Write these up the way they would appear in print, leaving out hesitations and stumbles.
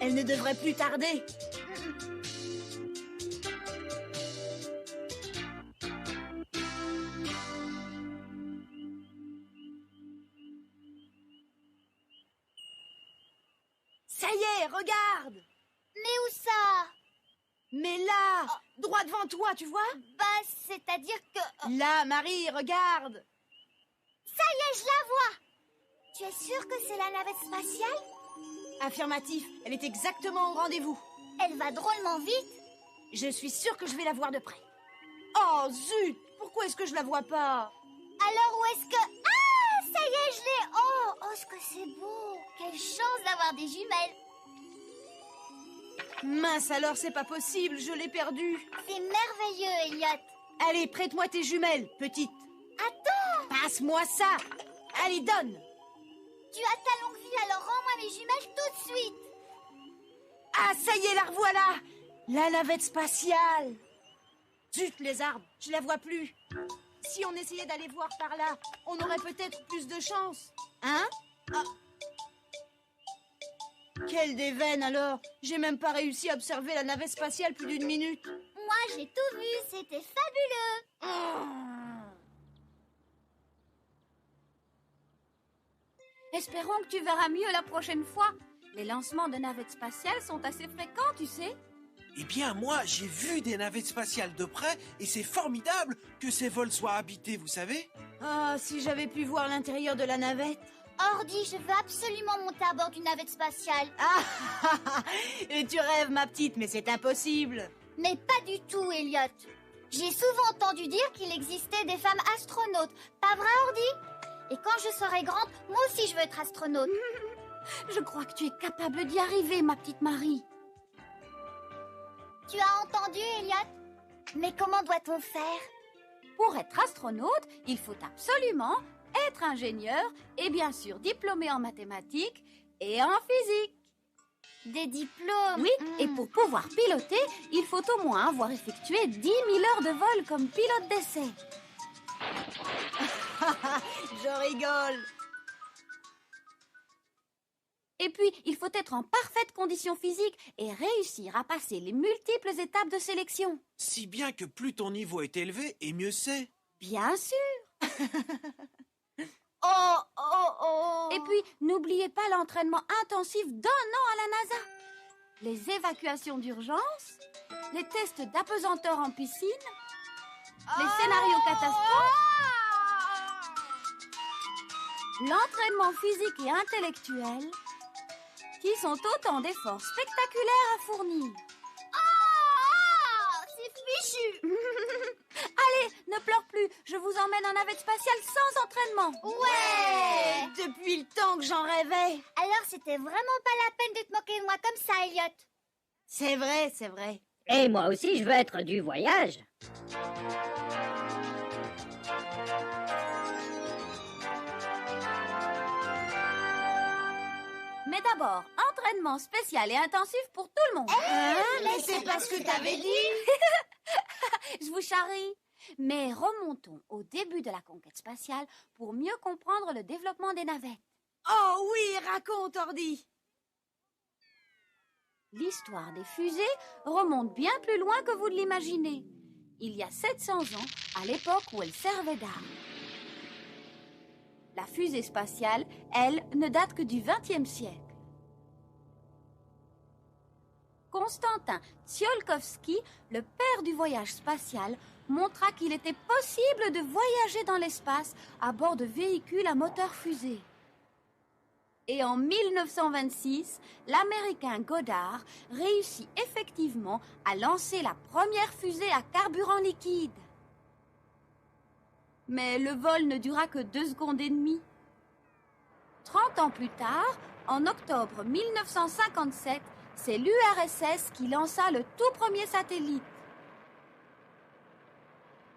Elle ne devrait plus tarder. Ça y est, regarde! Mais où ça? Mais là, droit devant toi, tu vois? Bah, c'est-à-dire que... Là, Marie, regarde! Ça y est, je la vois! Tu es sûre que c'est la navette spatiale? Affirmatif, elle est exactement au rendez-vous. Elle va drôlement vite. Je suis sûre que je vais la voir de près. Oh, zut! Pourquoi est-ce que je la vois pas? Alors où est-ce que... Ah, ça y est, je l'ai. Oh, ce que c'est beau. Quelle chance d'avoir des jumelles. Mince alors, c'est pas possible, je l'ai perdue. C'est merveilleux, Elliot. Allez, prête-moi tes jumelles, petite. Attends. Passe-moi ça. Allez, donne. Tu as ta longue vie, alors rends-moi mes jumelles tout de suite. Ah, ça y est, la revoilà. La navette spatiale. Zut, les arbres, je la vois plus. Si on essayait d'aller voir par là, on aurait peut-être plus de chance. Hein? Ah. Quelle déveine alors! J'ai même pas réussi à observer la navette spatiale plus d'une minute. Moi, j'ai tout vu, c'était fabuleux. Espérons que tu verras mieux la prochaine fois. Les lancements de navettes spatiales sont assez fréquents, tu sais. Eh bien, moi, j'ai vu des navettes spatiales de près et c'est formidable que ces vols soient habités, vous savez? Ah, si j'avais pu voir l'intérieur de la navette. Ordi, je veux absolument monter à bord d'une navette spatiale. Ah, et tu rêves, ma petite, mais c'est impossible. Mais pas du tout, Elliot. J'ai souvent entendu dire qu'il existait des femmes astronautes. Pas vrai, Ordi? Et quand je serai grande, moi aussi je veux être astronaute. Je crois que tu es capable d'y arriver, ma petite Marie. Tu as entendu, Elliot? Mais comment doit-on faire? Pour être astronaute, il faut absolument être ingénieur et bien sûr diplômé en mathématiques et en physique. Des diplômes? Oui, et pour pouvoir piloter, il faut au moins avoir effectué 10 000 heures de vol comme pilote d'essai. Je rigole. Et puis, il faut être en parfaite condition physique et réussir à passer les multiples étapes de sélection. Si bien que plus ton niveau est élevé, et mieux c'est. Bien sûr. Oh. Et puis, n'oubliez pas l'entraînement intensif d'1 an à la NASA. Les évacuations d'urgence, les tests d'apesanteur en piscine, les scénarios catastrophes, l'entraînement physique et intellectuel, qui sont autant d'efforts spectaculaires à fournir. C'est fichu. Allez, ne pleure plus, je vous emmène en navette spatiale sans entraînement. Ouais. Depuis le temps que j'en rêvais. Alors c'était vraiment pas la peine de te moquer de moi comme ça, Elliot. C'est vrai, c'est vrai. Et moi aussi, je veux être du voyage. Mais d'abord, entraînement spécial et intensif pour tout le monde. Mais c'est pas ce que t'avais dit. Je vous charrie. Mais remontons au début de la conquête spatiale pour mieux comprendre le développement des navettes. Oh oui, raconte, Ordi. L'histoire des fusées remonte bien plus loin que vous ne l'imaginez. Il y a 700 ans, à l'époque où elles servaient d'armes. La fusée spatiale, elle, ne date que du XXe siècle. Konstantin Tsiolkovsky, le père du voyage spatial, montra qu'il était possible de voyager dans l'espace à bord de véhicules à moteur fusée. Et en 1926, l'Américain Goddard réussit effectivement à lancer la première fusée à carburant liquide. Mais le vol ne dura que 2 secondes et demie. 30 ans plus tard, en octobre 1957, c'est l'URSS qui lança le tout premier satellite.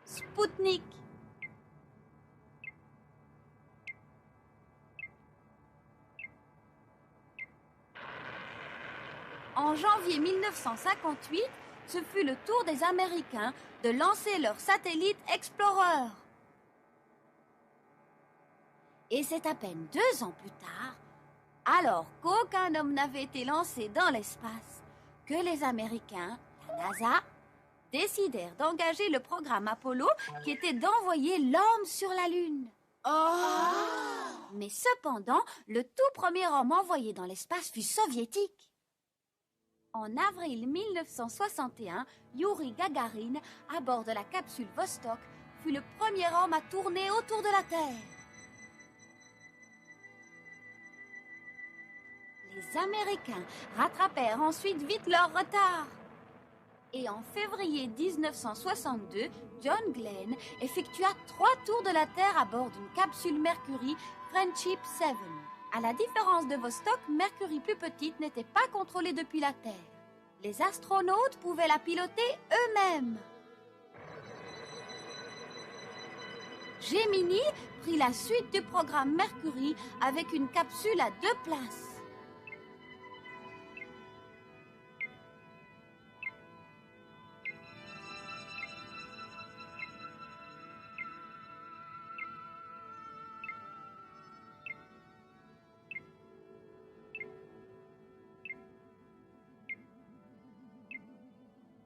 Spoutnik. En janvier 1958, ce fut le tour des Américains de lancer leur satellite Explorer. Et c'est à peine 2 ans plus tard, alors qu'aucun homme n'avait été lancé dans l'espace, que les Américains, la NASA, décidèrent d'engager le programme Apollo qui était d'envoyer l'homme sur la Lune. Mais cependant, le tout premier homme envoyé dans l'espace fut soviétique. En avril 1961, Youri Gagarin, à bord de la capsule Vostok, fut le premier homme à tourner autour de la Terre. Les Américains rattrapèrent ensuite vite leur retard. Et en février 1962, John Glenn effectua 3 tours de la Terre à bord d'une capsule Mercury Friendship 7. À la différence de Vostok, Mercury plus petite n'était pas contrôlée depuis la Terre. Les astronautes pouvaient la piloter eux-mêmes. Gemini prit la suite du programme Mercury avec une capsule à 2 places.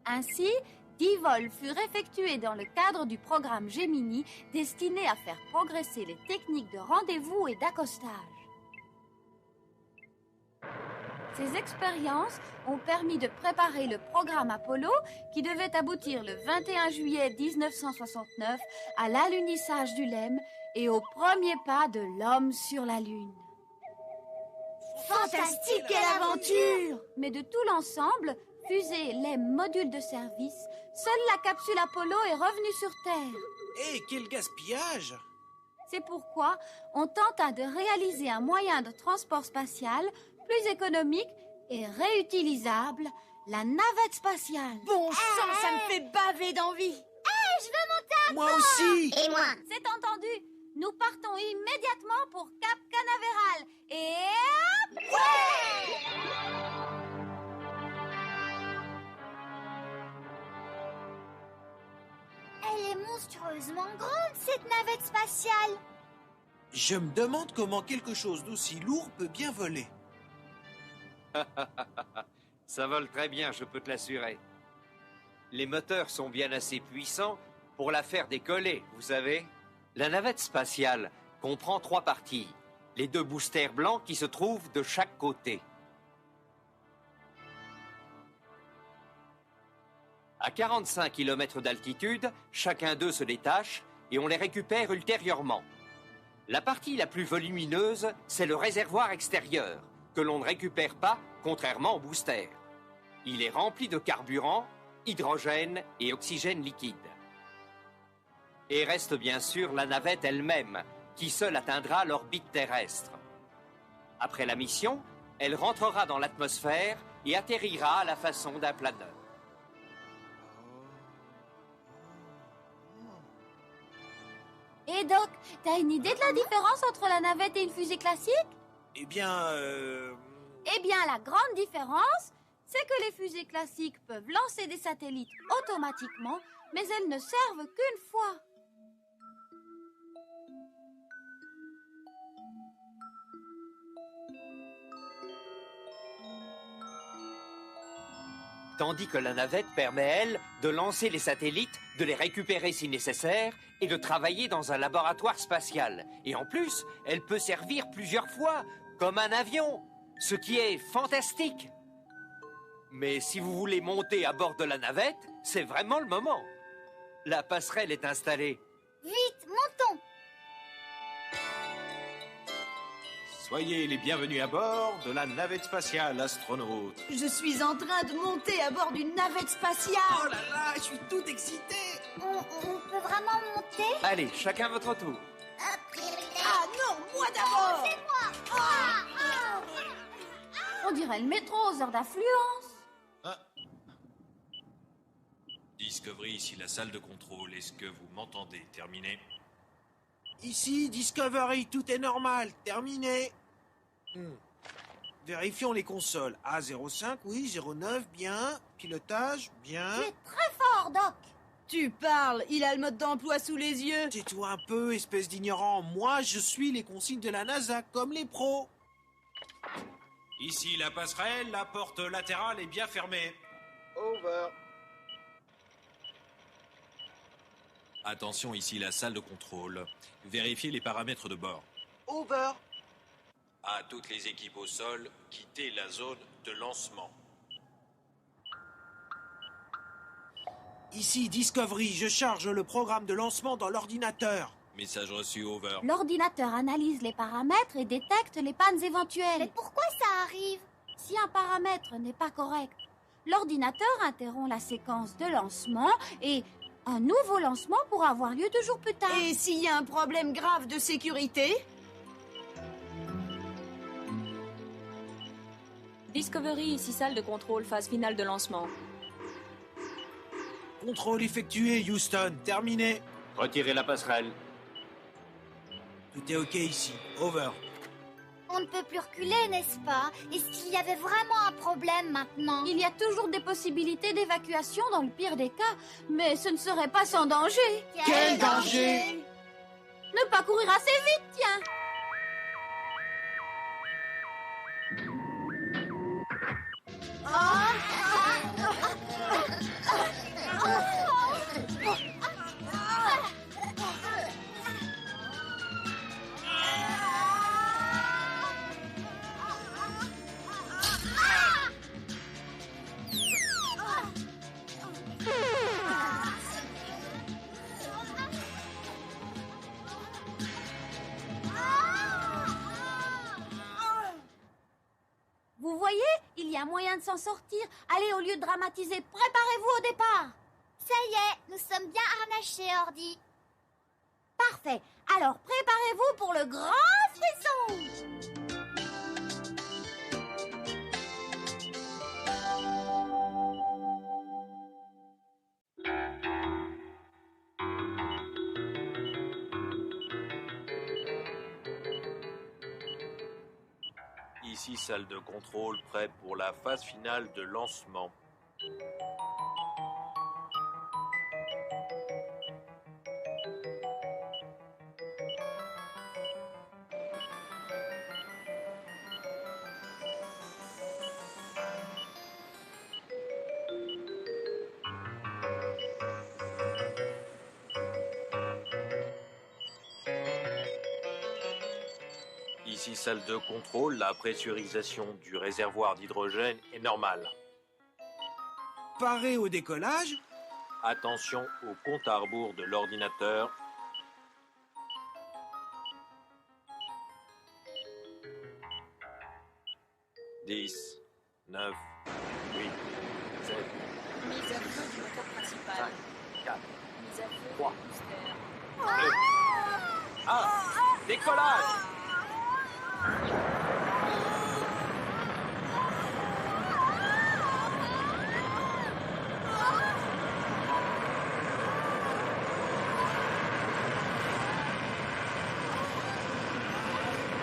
Ainsi, 10 vols furent effectués dans le cadre du programme Gemini destiné à faire progresser les techniques de rendez-vous et d'accostage. Ces expériences ont permis de préparer le programme Apollo qui devait aboutir le 21 juillet 1969 à l'alunissage du LEM et au premier pas de l'homme sur la Lune. Fantastique, quelle aventure! Mais de tout l'ensemble, fusée, LEM, module de service, seule la capsule Apollo est revenue sur Terre. Eh, quel gaspillage! C'est pourquoi on tenta de réaliser un moyen de transport spatial plus économique et réutilisable, la navette spatiale. Bon sang, ça me fait baver d'envie. Je veux monter. Moi aussi! Et moi? C'est entendu. Nous partons immédiatement pour Cap Canaveral. Et hop! Elle est monstrueusement grande, cette navette spatiale. Je me demande comment quelque chose d'aussi lourd peut bien voler. Ça vole très bien, je peux te l'assurer. Les moteurs sont bien assez puissants pour la faire décoller, vous savez. La navette spatiale comprend 3 parties. Les 2 boosters blancs qui se trouvent de chaque côté. À 45 km d'altitude, chacun d'eux se détache et on les récupère ultérieurement. La partie la plus volumineuse, c'est le réservoir extérieur, que l'on ne récupère pas, contrairement au booster. Il est rempli de carburant, hydrogène et oxygène liquide. Et reste bien sûr la navette elle-même, qui seule atteindra l'orbite terrestre. Après la mission, elle rentrera dans l'atmosphère et atterrira à la façon d'un planeur. Et Doc, t'as une idée de la différence entre la navette et une fusée classique? Eh bien, Eh bien, la grande différence, c'est que les fusées classiques peuvent lancer des satellites automatiquement, mais elles ne servent qu'une fois. Tandis que la navette permet, elle, de lancer les satellites, de les récupérer si nécessaire et de travailler dans un laboratoire spatial. Et en plus, elle peut servir plusieurs fois, comme un avion, ce qui est fantastique. Mais si vous voulez monter à bord de la navette, c'est vraiment le moment. La passerelle est installée. Vite, montons. Soyez les bienvenus à bord de la navette spatiale astronaute. Je suis en train de monter à bord d'une navette spatiale. oh là là, je suis tout excité! On peut vraiment monter? Allez, chacun votre tour. Ah non, moi d'abord. On dirait le métro aux heures d'affluence. Discovery, ici la salle de contrôle. Est-ce que vous m'entendez? Terminé. Ici, Discovery, tout est normal. Terminé. Vérifions les consoles. A05, oui. 09, bien. Pilotage, bien. Tu es très fort, Doc. Tu parles, il a le mode d'emploi sous les yeux. Tais-toi un peu, espèce d'ignorant. Moi, je suis les consignes de la NASA, comme les pros. Ici la passerelle, la porte latérale est bien fermée. Over. Attention, ici la salle de contrôle. Vérifiez les paramètres de bord. Over. À toutes les équipes au sol, quittez la zone de lancement. Ici Discovery, je charge le programme de lancement dans l'ordinateur. Message reçu, over. L'ordinateur analyse les paramètres et détecte les pannes éventuelles. Mais pourquoi ça arrive? Si un paramètre n'est pas correct, l'ordinateur interrompt la séquence de lancement et un nouveau lancement pourra avoir lieu 2 jours plus tard. Et s'il y a un problème grave de sécurité? Discovery, ici salle de contrôle, phase finale de lancement. Contrôle effectué, Houston. Terminé. Retirez la passerelle. Tout est OK ici. Over. On ne peut plus reculer, n'est-ce pas? Est-ce qu'il y avait vraiment un problème maintenant? Il y a toujours des possibilités d'évacuation dans le pire des cas, mais ce ne serait pas sans danger. Quel danger? Ne pas courir assez vite, tiens. Vous voyez, il y a moyen de s'en sortir. Allez, au lieu de dramatiser, préparez-vous au départ. Ça y est, nous sommes bien harnachés, Ordi. Parfait. Alors, préparez-vous pour le grand frisson. Ici salle de contrôle, prêt pour la phase finale de lancement. Ici salle de contrôle, la pressurisation du réservoir d'hydrogène est normale. Paré au décollage. Attention au compte à rebours de l'ordinateur. « 10, 9, 8, 7, Mise à feu du moteur principal. 5, 4, Mise à feu 3, du booster. 2, 1, décollage!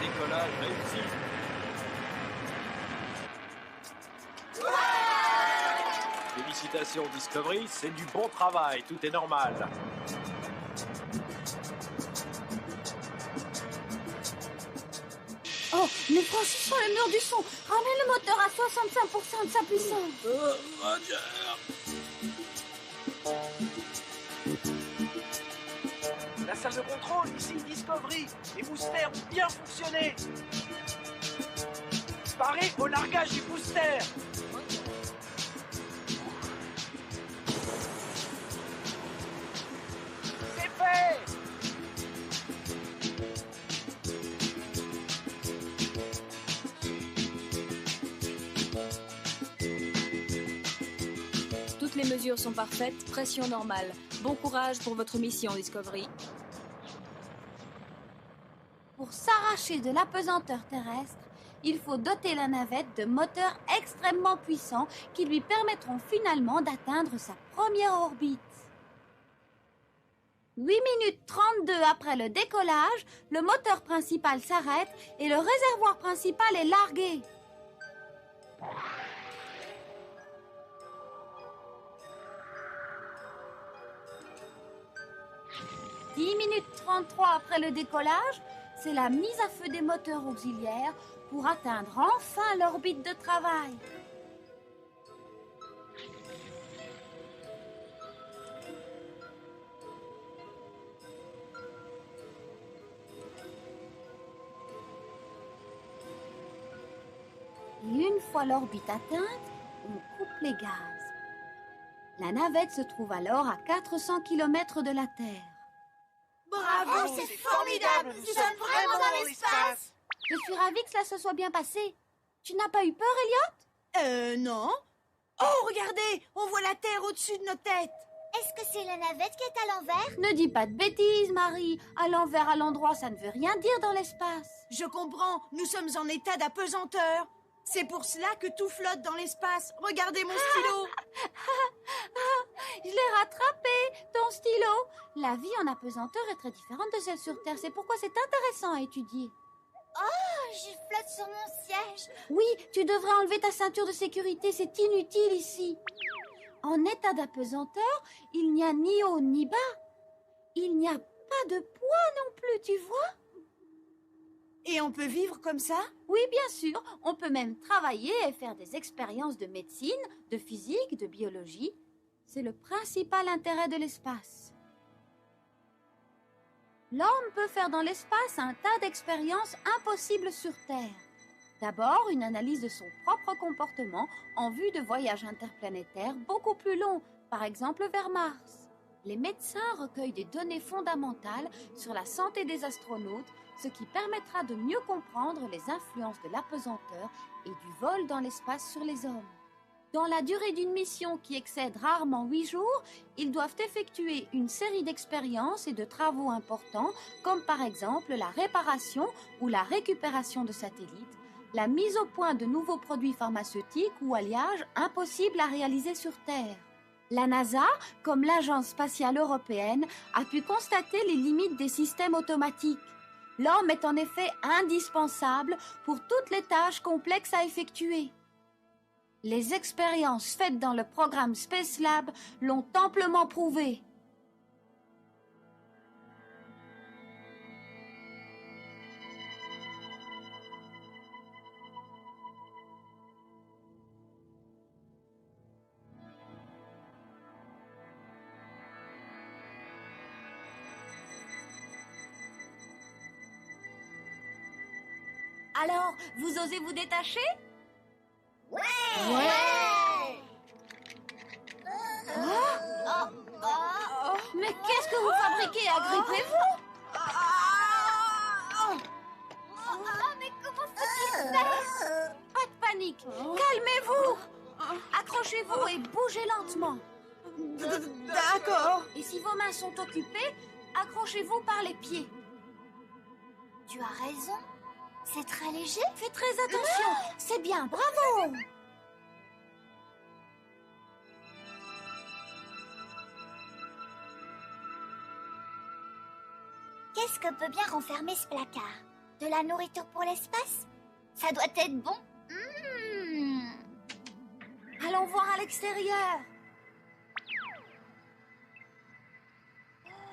Décollage réussi. Félicitations Discovery, c'est du bon travail, tout est normal. Oh, nous franchissons le mur du son. Ramène le moteur à 65% de sa puissance. La salle de contrôle, ici Discovery. Les boosters ont bien fonctionné. Paré au largage du booster. C'est fait. Toutes les mesures sont parfaites, pression normale. Bon courage pour votre mission, Discovery. Pour s'arracher de l'apesanteur terrestre, il faut doter la navette de moteurs extrêmement puissants qui lui permettront finalement d'atteindre sa première orbite. 8 minutes 32 après le décollage, le moteur principal s'arrête et le réservoir principal est largué. 10 minutes 33 après le décollage, c'est la mise à feu des moteurs auxiliaires pour atteindre enfin l'orbite de travail. Et une fois l'orbite atteinte, on coupe les gaz. La navette se trouve alors à 400 km de la Terre. Bravo, c'est formidable. Nous sommes vraiment dans l'espace. Je suis ravie que cela se soit bien passé. Tu n'as pas eu peur, Elliot? Non. Oh, regardez, on voit la Terre au-dessus de nos têtes. Est-ce que c'est la navette qui est à l'envers? Ne dis pas de bêtises, Marie. À l'envers, à l'endroit, ça ne veut rien dire dans l'espace. Je comprends, nous sommes en état d'apesanteur. C'est pour cela que tout flotte dans l'espace. Regardez mon stylo. Je l'ai rattrapé, ton stylo. La vie en apesanteur est très différente de celle sur Terre. C'est pourquoi c'est intéressant à étudier. Oh, je flotte sur mon siège. Oui, tu devrais enlever ta ceinture de sécurité. C'est inutile ici. En état d'apesanteur, il n'y a ni haut ni bas. Il n'y a pas de poids non plus, tu vois? Et on peut vivre comme ça? Oui, bien sûr. On peut même travailler et faire des expériences de médecine, de physique, de biologie. C'est le principal intérêt de l'espace. L'homme peut faire dans l'espace un tas d'expériences impossibles sur Terre. D'abord, une analyse de son propre comportement en vue de voyages interplanétaires beaucoup plus longs, par exemple vers Mars. Les médecins recueillent des données fondamentales sur la santé des astronautes, ce qui permettra de mieux comprendre les influences de l'apesanteur et du vol dans l'espace sur les hommes. Dans la durée d'une mission qui excède rarement 8 jours, ils doivent effectuer une série d'expériences et de travaux importants, comme par exemple la réparation ou la récupération de satellites, la mise au point de nouveaux produits pharmaceutiques ou alliages impossibles à réaliser sur Terre. La NASA, comme l'Agence spatiale européenne, a pu constater les limites des systèmes automatiques. L'homme est en effet indispensable pour toutes les tâches complexes à effectuer. Les expériences faites dans le programme Space Lab l'ont amplement prouvé. Alors, vous osez vous détacher? Ouais. Mais qu'est-ce que vous fabriquez? Agrippez-vous! Oh, mais comment faut-il faire? Pas de panique! Calmez-vous! Accrochez-vous et bougez lentement. D'accord. Et si vos mains sont occupées, accrochez-vous par les pieds. Tu as raison. C'est très léger. Faites très attention. C'est bien, bravo! Qu'est-ce que peut bien renfermer ce placard? De la nourriture pour l'espace? Ça doit être bon. Allons voir à l'extérieur.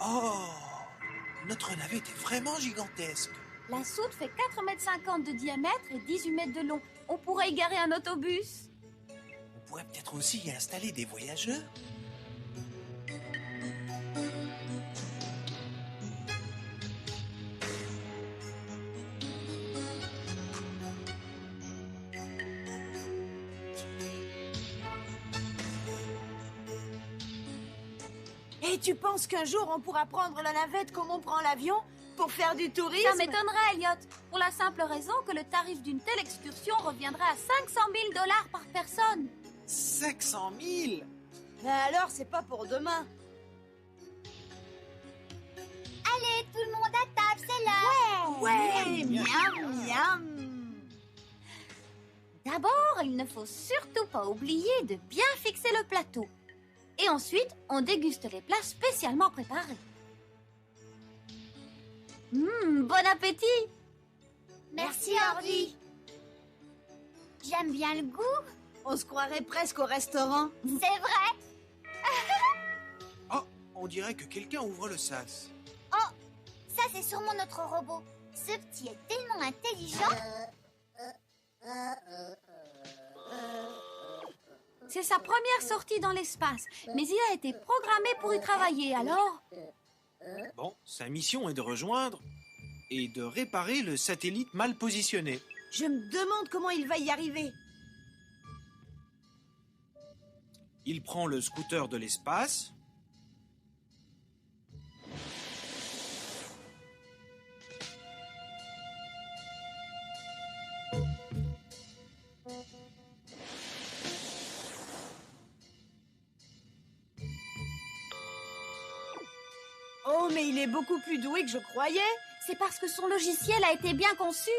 Oh, notre navette est vraiment gigantesque. La soute fait 4,50 m de diamètre et 18 mètres de long. On pourrait y garer un autobus. On pourrait peut-être aussi y installer des voyageurs. Et tu penses qu'un jour on pourra prendre la navette comme on prend l'avion pour faire du tourisme? Ça m'étonnerait, Elliot, pour la simple raison que le tarif d'une telle excursion reviendrait à 500 000 $ par personne. 500 000? Mais alors, c'est pas pour demain. Allez, tout le monde à table, c'est l'heure. Ouais, miam, miam. D'abord, il ne faut surtout pas oublier de bien fixer le plateau. Et ensuite, on déguste les plats spécialement préparés. Bon appétit! Merci, Orly. J'aime bien le goût. On se croirait presque au restaurant. C'est vrai. Oh, on dirait que quelqu'un ouvre le sas. Oh, c'est sûrement notre robot. Ce petit est tellement intelligent. C'est sa première sortie dans l'espace, mais il a été programmé pour y travailler, alors... Bon, sa mission est de rejoindre et de réparer le satellite mal positionné. Je me demande comment il va y arriver. Il prend le scooter de l'espace. Oh, mais il est beaucoup plus doué que je croyais. C'est parce que son logiciel a été bien conçu.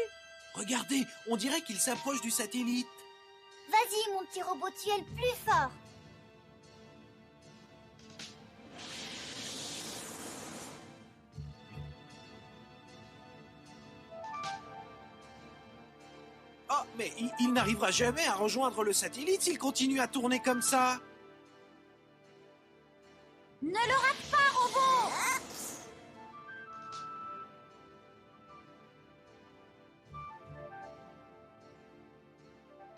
Regardez, on dirait qu'il s'approche du satellite. Vas-y, mon petit robot, tu es le plus fort. Oh, mais il n'arrivera jamais à rejoindre le satellite s'il continue à tourner comme ça. Ne le rate pas, robot!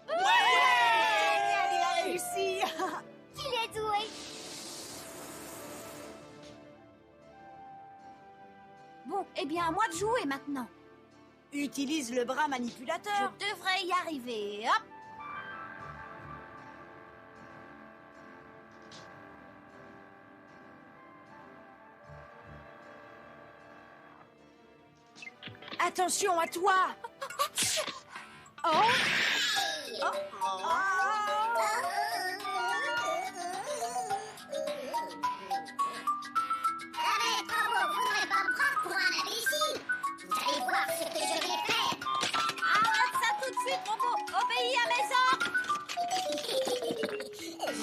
Il a réussi. Qu'il est doué. Bon, eh bien, à moi de jouer maintenant. Utilise le bras Je manipulateur. devrais y arriver. Hop! Attention à toi. Oh. Arrête, robot, vous n'aurez pas me prendre pour un imbécile. Vous allez voir ce que je vais faire. Arrête ça tout de suite, robot! Obéis à mes ordres!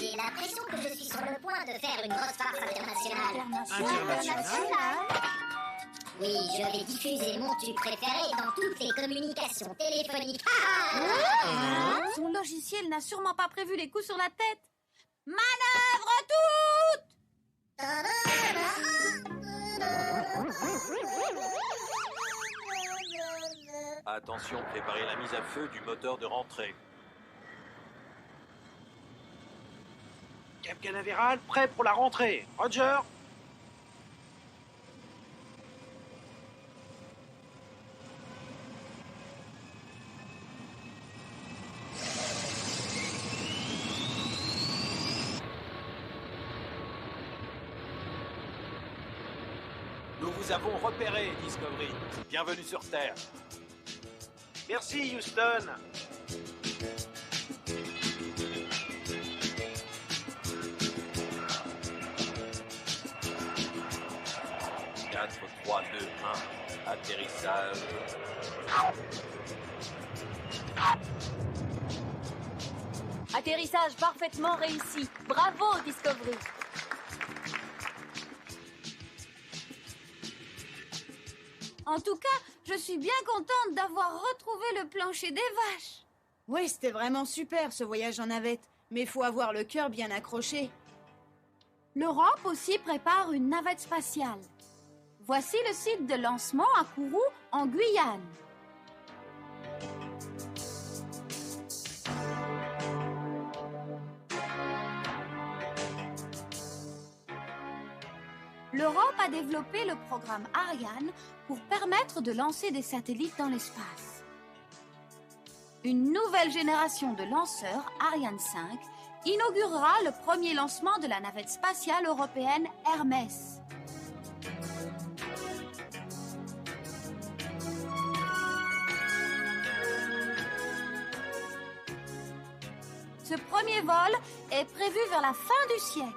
J'ai l'impression que je suis sur le point de faire une grosse farce internationale. International. Oui, je vais diffuser mon tube préféré dans toutes les communications téléphoniques. Son logiciel n'a sûrement pas prévu les coups sur la tête. Manœuvre toute! Attention, préparez la mise à feu du moteur de rentrée. Cap Canaveral, prêt pour la rentrée. Roger. Nous vous avons repéré, Discovery. Bienvenue sur Terre. Merci, Houston. Quatre, 3, 2, 1. Atterrissage. Atterrissage parfaitement réussi. Bravo, Discovery. En tout cas, je suis bien contente d'avoir retrouvé le plancher des vaches. Oui, c'était vraiment super ce voyage en navette. Mais faut avoir le cœur bien accroché. L'Europe aussi prépare une navette spatiale. Voici le site de lancement à Kourou, en Guyane. L'Europe a développé le programme Ariane pour permettre de lancer des satellites dans l'espace. Une nouvelle génération de lanceurs, Ariane 5, inaugurera le premier lancement de la navette spatiale européenne Hermès. Ce premier vol est prévu vers la fin du siècle.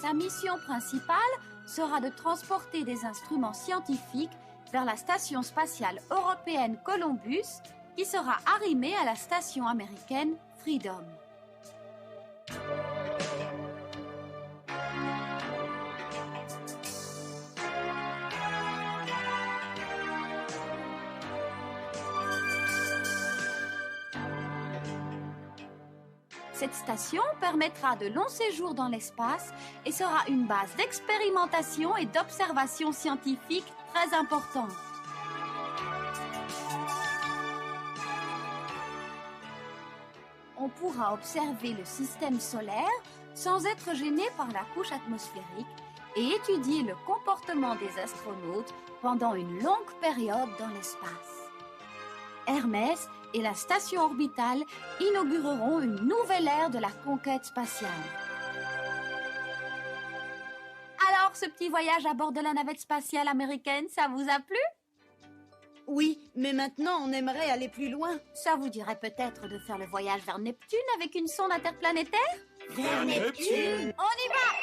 Sa mission principale sera de transporter des instruments scientifiques vers la station spatiale européenne Columbus, qui sera arrimée à la station américaine Freedom. Cette station permettra de longs séjours dans l'espace et sera une base d'expérimentation et d'observation scientifique très importante. On pourra observer le système solaire sans être gêné par la couche atmosphérique et étudier le comportement des astronautes pendant une longue période dans l'espace. Hermès et la station orbitale inaugureront une nouvelle ère de la conquête spatiale. Alors, ce petit voyage à bord de la navette spatiale américaine, ça vous a plu? Oui, mais maintenant on aimerait aller plus loin. Ça vous dirait peut-être de faire le voyage vers Neptune avec une sonde interplanétaire? Vers Neptune? On y va!